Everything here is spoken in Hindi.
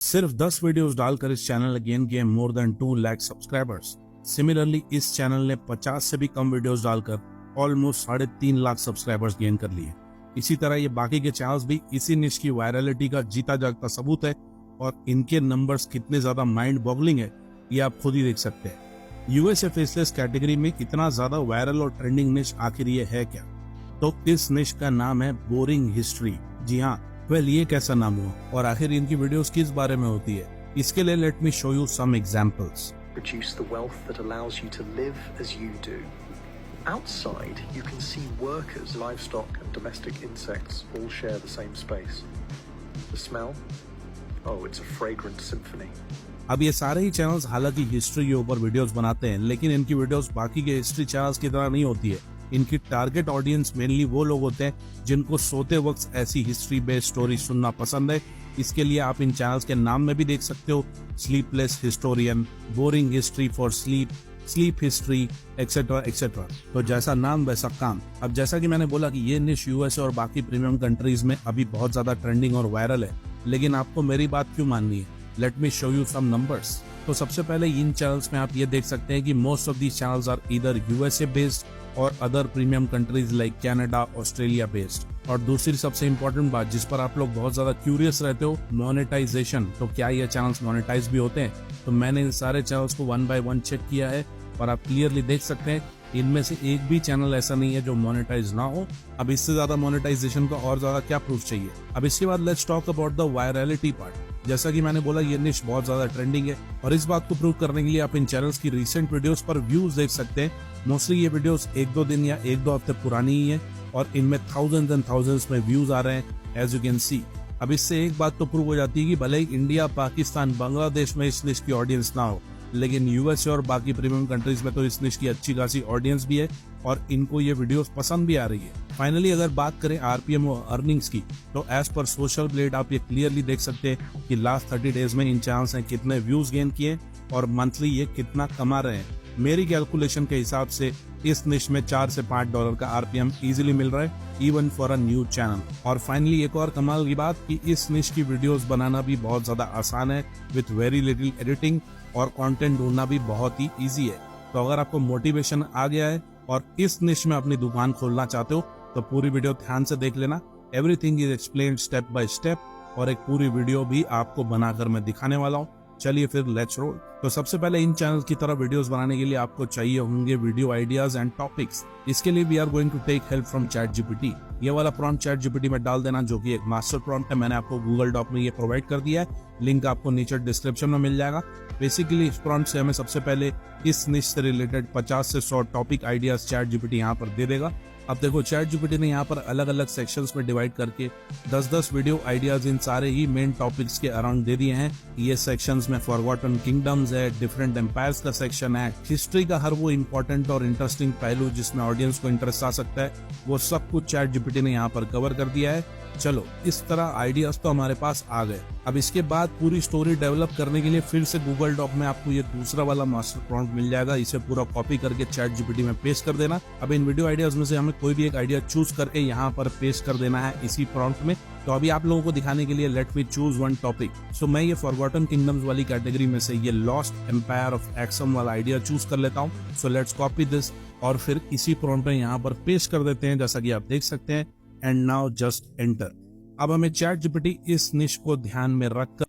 सिर्फ 10 वीडियोस डालकर इस चैनल ने गेन किए more than 2 lakh subscribers. Similarly इस चैनल ने 50 से भी कम वीडियोस डालकर ऑलमोस्ट 3.5 लाख सब्सक्राइबर्स गेन कर लिए। इसी तरह ये बाकी के चैनल्स भी इसी निश की वायरलिटी का जीता जागता सबूत है और इनके नंबर्स कितने ज्यादा माइंड बॉगलिंग है ये आप खुद ही देख सकते हैं। यूएसए फेसलेस कैटेगरी में इतना ज्यादा वायरल और ट्रेंडिंग निश आखिर ये है क्या? तो इस निश का नाम है बोरिंग हिस्ट्री। जी हाँ, वेल ये कैसा नाम हुआ और आखिर इनकी वीडियोस किस बारे में होती है? इसके लिए let me show you some examples. Produce the wealth that allows you to live as you do. Outside, you can see workers, livestock and domestic insects all share the same space. The smell? Oh, it's a fragrant symphony. अब ये सारे ही चैनल्स हालांकि हिस्ट्री के ऊपर वीडियोस बनाते हैं, लेकिन इनकी वीडियोस बाकी के हिस्ट्री चैनल्स की तरह नहीं होती है। इनकी टारगेट ऑडियंस मेनली वो लोग होते हैं जिनको सोते वक्त ऐसी हिस्ट्री बेस्ड स्टोरी सुनना पसंद है। इसके लिए आप इन चैनल्स के नाम में भी देख सकते हो, sleepless historian, boring history for sleep, sleep history, etcetera etcetera. तो जैसा नाम वैसा काम। अब जैसा कि मैंने बोला कि ये निश यूएसए और बाकी प्रीमियम कंट्रीज में अभी बहुत ज्यादा ट्रेंडिंग और वायरल है, लेकिन आपको मेरी बात क्यों माननी है? Let me show you some numbers. तो सबसे पहले इन चैनल्स में आप ये देख सकते हैं कि most of these channels are either USA based और other premium countries like Canada, Australia based. और दूसरी सबसे इम्पोर्टेंट बात जिस पर आप लोग बहुत ज्यादा क्यूरियस रहते हो, मोनेटाइजेशन। तो क्या ये चैनल्स मोनेटाइज भी होते हैं? तो मैंने इन सारे चैनल्स को 1 by 1 चेक किया है और आप क्लियरली देख सकते हैं इनमें से एक भी चैनल ऐसा नहीं है जो मोनेटाइज ना हो। अब इससे ज्यादा मोनेटाइजेशन का और ज्यादा क्या प्रूफ चाहिए? अब इसके बाद let's talk about the virality part. जैसा कि मैंने बोला ये निश बहुत ज्यादा ट्रेंडिंग है और इस बात को प्रूव करने के लिए आप इन चैनल्स की रिसेंट वीडियोस पर व्यूज देख सकते हैं। मोस्टली ये वीडियोस 1-2 दिन या 1-2 हफ्ते पुरानी ही है और इनमें थाउजेंड्स एंड थाउजेंड्स में व्यूज आ रहे हैं एज यू कैन सी। अब इससे एक बात तो प्रूव हो जाती है कि भले ही इंडिया, पाकिस्तान, बांग्लादेश में इस निश की ऑडियंस ना हो, लेकिन यूएसए और बाकी प्रीमियम कंट्रीज में तो इस निश की अच्छी खासी ऑडियंस भी है और इनको ये वीडियोस पसंद भी आ रही है। फाइनली अगर बात करें आरपीएम और अर्निंग्स की, तो एज पर सोशल ब्लेड आप ये क्लियरली देख सकते हैं कि लास्ट 30 डेज में इन चैनल्स ने कितने व्यूज गेन किए और मंथली ये कितना कमा रहे हैं। मेरी कैलकुलेशन के हिसाब से इस निश में $4 से $5 का आरपीएम इजीली मिल रहा है even for a new channel. और फाइनली एक और कमाल की बात कि इस निश की वीडियोस बनाना भी बहुत ज्यादा आसान है विथ वेरी लिटिल एडिटिंग और कंटेंट ढूंढना भी बहुत ही इजी है। तो अगर आपको मोटिवेशन आ गया है और इस निश में अपनी दुकान खोलना चाहते हो तो पूरी वीडियो ध्यान से देख लेना। Everything is explained step by step और एक पूरी वीडियो भी आपको बनाकर मैं दिखाने वाला हूँ। चलिए फिर लेट्स रोल। तो सबसे पहले इन चैनल की तरह वीडियोस बनाने के लिए आपको चाहिए होंगे वीडियो आइडियाज एंड टॉपिक्स। इसके लिए we are going to take help from ChatGPT. ये वाला प्रॉम्प्ट चैट जीपीटी में डाल देना जो कि एक मास्टर प्रॉम्प्ट है। मैंने आपको गूगल डॉक में ये प्रोवाइड कर दिया है, लिंक आपको नीचे डिस्क्रिप्शन में मिल जाएगा। बेसिकली इस प्रॉम्प्ट से हमें सबसे पहले इस निश से रिलेटेड 50 से 100 टॉपिक आइडियाज चैट जीपीटी यहाँ पर दे देगा। अब देखो चैट जीपीटी ने यहाँ पर अलग अलग सेक्शंस में डिवाइड करके 10-10 वीडियो आइडियाज इन सारे ही मेन टॉपिक्स के अराउंड दे दिए हैं। ये सेक्शंस में फॉरगॉटन किंगडम्स है, डिफरेंट एम्पायर्स का सेक्शन है, हिस्ट्री का हर वो इम्पोर्टेंट और इंटरेस्टिंग पहलू जिसमें ऑडियंस को इंटरेस्ट आ सकता है, वो सब कुछ चैट जीपीटी ने यहाँ पर कवर कर दिया है। चलो इस तरह आइडियाज तो हमारे पास आ गए। अब इसके बाद पूरी स्टोरी डेवलप करने के लिए फिर से गूगल डॉक में आपको ये दूसरा वाला मास्टर प्रॉम्प्ट मिल जाएगा। इसे पूरा कॉपी करके चैट जीपीटी में पेस्ट कर देना। अब इन वीडियो आइडियाज में से हमें कोई भी एक आइडिया चूज करके यहाँ पर पेस्ट कर देना है इसी प्रॉम्प्ट में। तो अभी आप लोगों को दिखाने के लिए let me choose one topic. So मैं ये फॉरगॉटन किंगडम्स वाली कैटेगरी में से ये लॉस्ट एम्पायर ऑफ एक्सम वाला आइडिया चूज कर लेता हूँ। सो लेट्स कॉपी दिस और फिर इसी प्रॉम्प्ट में यहाँ पर पेस्ट कर देते हैं जैसा कि आप देख सकते हैं। And now just enter. अब हमें चैट जीपीटी इस निश को ध्यान में रखकर